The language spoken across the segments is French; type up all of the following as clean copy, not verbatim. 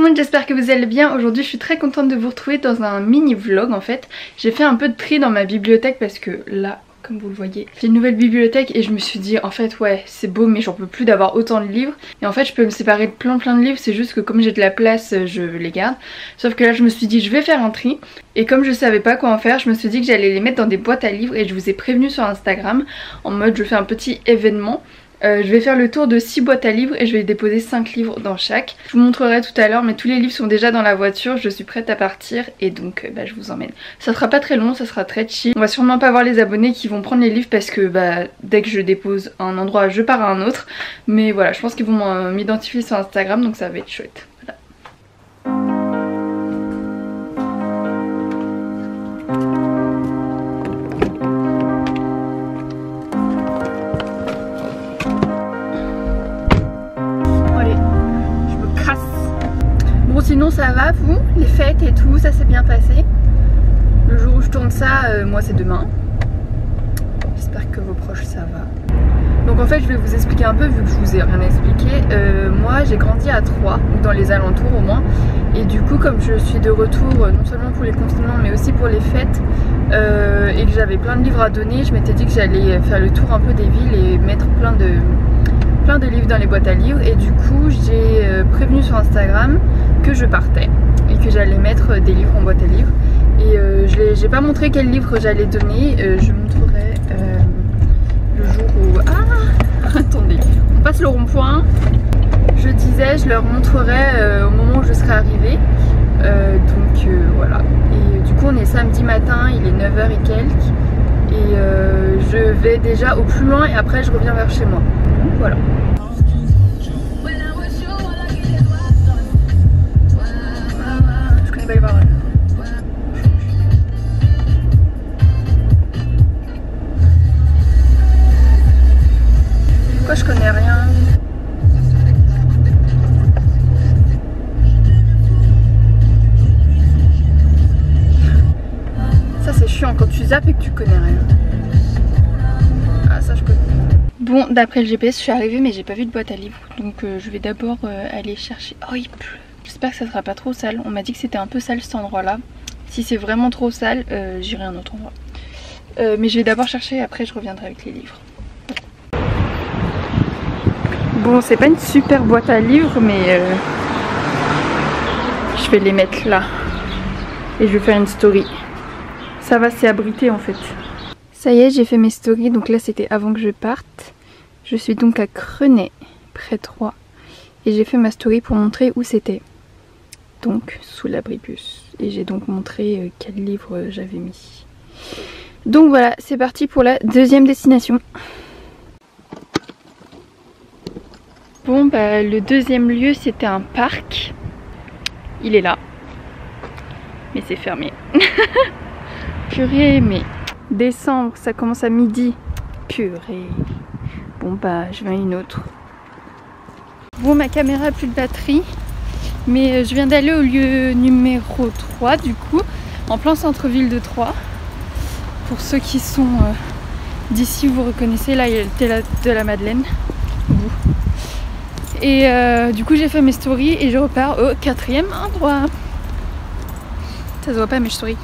monde, j'espère que vous allez bien. Aujourd'hui je suis très contente de vous retrouver dans un mini vlog en fait. J'ai fait un peu de tri dans ma bibliothèque parce que là, comme vous le voyez, j'ai une nouvelle bibliothèque et je me suis dit en fait ouais c'est beau mais j'en peux plus d'avoir autant de livres. Et en fait je peux me séparer de plein de livres, c'est juste que comme j'ai de la place je les garde. Sauf que là je me suis dit je vais faire un tri. Et comme je savais pas quoi en faire, je me suis dit que j'allais les mettre dans des boîtes à livres et je vous ai prévenu sur Instagram en mode je fais un petit événement. Je vais faire le tour de 6 boîtes à livres et je vais déposer 5 livres dans chaque. Je vous montrerai tout à l'heure mais tous les livres sont déjà dans la voiture, je suis prête à partir et donc je vous emmène. Ça sera pas très long, ça sera très chill. On va sûrement pas voir les abonnés qui vont prendre les livres parce que dès que je dépose à un endroit je pars à un autre. Mais voilà, je pense qu'ils vont m'identifier sur Instagram donc ça va être chouette. Voilà. Sinon ça va vous? Les fêtes et tout, ça s'est bien passé? Le jour où je tourne ça, moi c'est demain. J'espère que vos proches ça va. Donc en fait je vais vous expliquer un peu vu que je vous ai rien expliqué. Moi j'ai grandi à Troyes, dans les alentours au moins. Et du coup comme je suis de retour non seulement pour les confinements mais aussi pour les fêtes et que j'avais plein de livres à donner, je m'étais dit que j'allais faire le tour un peu des villes et mettre plein de livres dans les boîtes à livres. Et du coup j'ai prévenu sur Instagram que je partais et que j'allais mettre des livres en boîte à livres. Et j'ai pas montré quel livre j'allais donner, je montrerai le jour où... Ah attendez, on passe le rond-point. Je disais je leur montrerai au moment où je serai arrivée. Donc voilà. Et du coup on est samedi matin, il est 9h et quelques. Et je vais déjà au plus loin et après je reviens vers chez moi. Donc voilà. Je connais pas les paroles. Pourquoi je connais rien? Ça c'est chiant quand tu zappes et que tu connais rien. Ah ça je connais. Bon, d'après le GPS je suis arrivée mais j'ai pas vu de boîte à livres. Donc je vais d'abord aller chercher... Oh il pleut. J'espère que ça sera pas trop sale. On m'a dit que c'était un peu sale cet endroit là. Si c'est vraiment trop sale j'irai à un autre endroit. Mais je vais d'abord chercher et après je reviendrai avec les livres. Bon c'est pas une super boîte à livres mais je vais les mettre là. Et je vais faire une story. Ça va, c'est abrité en fait. Ça y est, j'ai fait mes stories, donc là c'était avant que je parte. Je suis donc à Crenay, près de Troyes. Et j'ai fait ma story pour montrer où c'était. Donc sous l'abribus. Et j'ai donc montré quel livre j'avais mis. Donc voilà, c'est parti pour la deuxième destination. Bon le deuxième lieu c'était un parc. Il est là. Mais c'est fermé. Purée, mais décembre, ça commence à midi. Purée. Bon je vais à une autre. Bon ma caméra a plus de batterie. Mais je viens d'aller au lieu numéro 3 du coup. En plein centre-ville de Troyes. Pour ceux qui sont d'ici, vous reconnaissez, là il y a le théâtre de la Madeleine. Et du coup j'ai fait mes stories et je repars au 4e endroit. Ça se voit pas mes stories.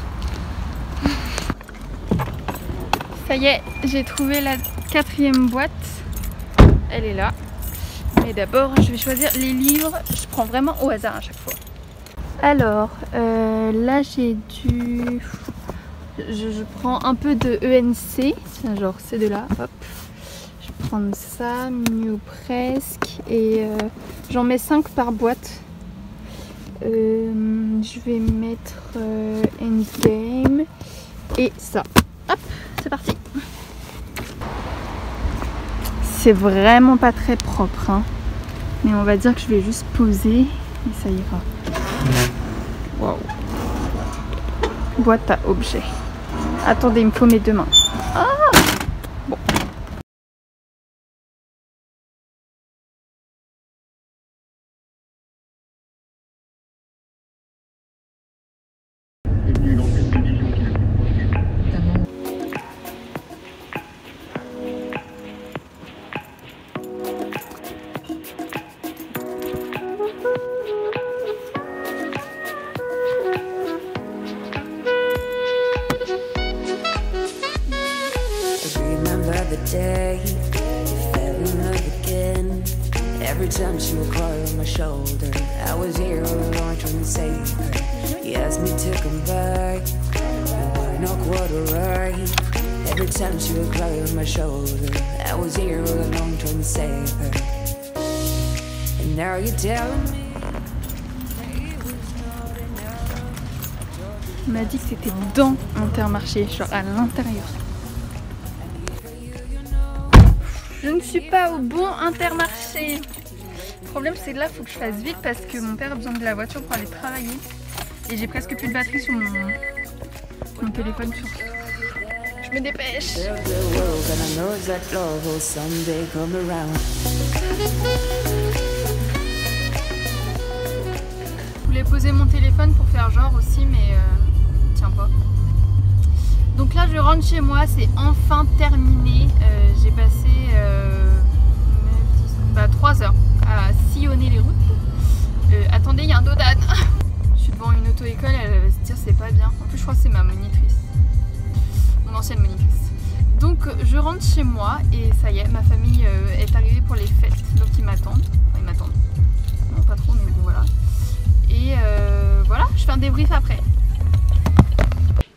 Ça y est, j'ai trouvé la 4e boîte. Elle est là. Mais d'abord, je vais choisir les livres. Je prends vraiment au hasard à chaque fois. Alors, là j'ai du... Je prends un peu de ENC. Tiens, genre ces deux-là. Hop. Je vais prendre ça, mieux presque. Et j'en mets 5 par boîte. Je vais mettre Endgame. Et ça. Hop, c'est parti. C'est vraiment pas très propre hein. Mais on va dire que je vais juste poser et ça ira. Waouh. Boîte à objets. Attendez, il me faut mes deux mains. Ah bon. day, fell in love again. Every time she would cry on my shoulder, I was here all alone trying to save her. He asked me to come back, we were not quite alright. Every time she would cry on my shoulder, I was here all alone trying to save her. And now you're telling me. Il m'a dit que c'était dans Intermarché, genre à l'intérieur. Je ne suis pas au bon Intermarché. Le problème c'est que là, il faut que je fasse vite parce que mon père a besoin de la voiture pour aller travailler. Et j'ai presque plus de batterie sur mon téléphone sur. Je me dépêche. Je voulais poser mon téléphone pour faire genre aussi, mais tiens pas. Donc là je rentre chez moi, c'est enfin terminé. J'ai passé 3 heures à sillonner les routes. Attendez, il y a un dos d'âne. Je suis devant une auto-école, elle va se dire c'est pas bien. En plus je crois que c'est ma monitrice, mon ancienne monitrice. Donc je rentre chez moi et ça y est, ma famille est arrivée pour les fêtes. Donc ils m'attendent. Enfin, ils m'attendent. Non pas trop mais bon voilà. Et voilà, je fais un débrief après.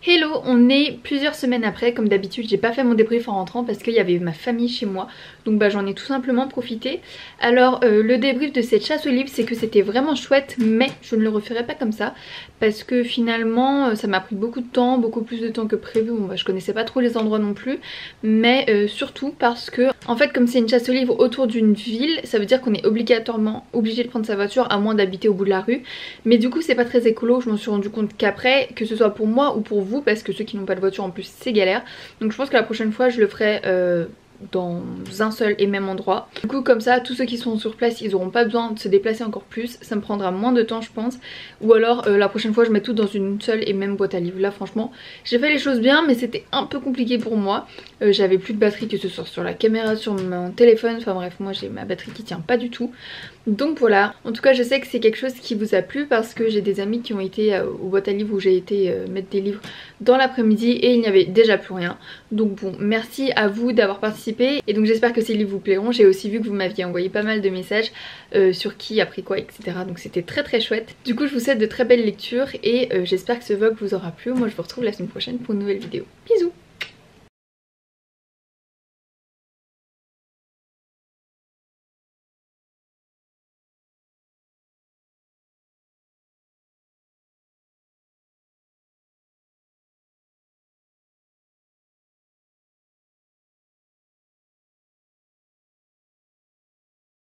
Hello, on est plusieurs semaines après, comme d'habitude j'ai pas fait mon débrief en rentrant parce qu'il y avait ma famille chez moi, donc bah j'en ai tout simplement profité. Alors le débrief de cette chasse aux livres c'est que c'était vraiment chouette, mais je ne le referai pas comme ça parce que finalement ça m'a pris beaucoup de temps, beaucoup plus de temps que prévu. Bon bah je connaissais pas trop les endroits non plus, mais surtout parce que en fait comme c'est une chasse aux livres autour d'une ville, ça veut dire qu'on est obligatoirement obligé de prendre sa voiture à moins d'habiter au bout de la rue, mais du coup c'est pas très écolo. Je m'en suis rendu compte qu'après, que ce soit pour moi ou pour vous, parce que ceux qui n'ont pas de voiture en plus c'est galère, donc je pense que la prochaine fois je le ferai dans un seul et même endroit. Du coup comme ça tous ceux qui sont sur place ils n'auront pas besoin de se déplacer encore plus, ça me prendra moins de temps je pense, ou alors la prochaine fois je mets tout dans une seule et même boîte à livres. Là franchement j'ai fait les choses bien mais c'était un peu compliqué pour moi, j'avais plus de batterie que ce soit sur la caméra, sur mon téléphone, enfin bref moi j'ai ma batterie qui tient pas du tout. Donc voilà, en tout cas je sais que c'est quelque chose qui vous a plu parce que j'ai des amis qui ont été aux boîtes à livres où j'ai été mettre des livres dans l'après-midi et il n'y avait déjà plus rien. Donc bon, merci à vous d'avoir participé et donc j'espère que ces livres vous plairont. J'ai aussi vu que vous m'aviez envoyé pas mal de messages sur qui a pris quoi etc. Donc c'était très très chouette. Du coup je vous souhaite de très belles lectures et j'espère que ce vlog vous aura plu. Moi je vous retrouve la semaine prochaine pour une nouvelle vidéo. Bisous.